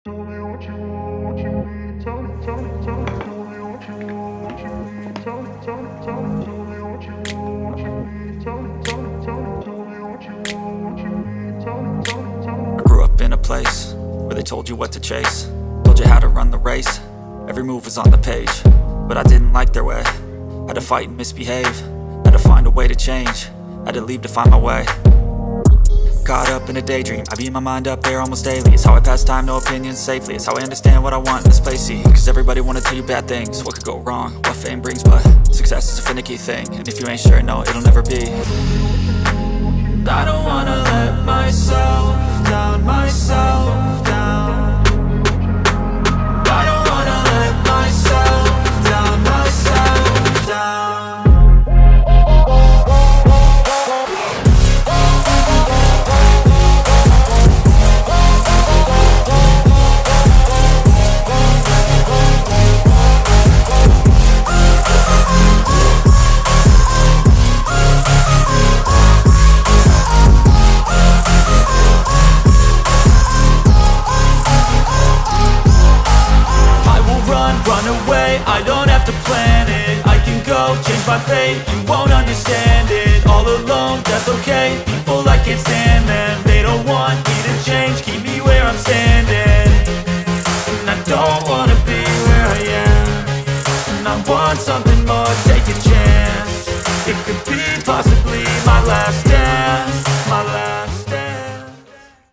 Tell me what you want, what you need. Tell me, tell me, tell me. Tell me what you want, what you need. Tell me, tell me, tell me. Tell me what you want, what you need. Tell me, tell me, tell me. Tell me what you want, what you need. Tell me, tell me, tell me. I grew up in a place where they told you what to chase, told you how to run the race. Every move was on the page, but I didn't like their way. Had to fight and misbehave, had to find a way to change, had to leave to find my way. Caught up in a daydream, I beat my mind up there almost daily. It's how I pass time, no opinions safely. It's how I understand what I want in this place, see. Cause everybody wanna tell you bad things, what could go wrong, what fame brings. But success is a finicky thing, and if you ain't sure, no, it'll never be. I don't wanna let myself down, myself down. I don't wanna let myself down, myself down. Run away, I don't have to plan it. I can go, change my fate, you won't understand it. All alone, that's okay, people I can't stand them. They don't want me to change, keep me where I'm standing. And I don't wanna be where I am, and I want something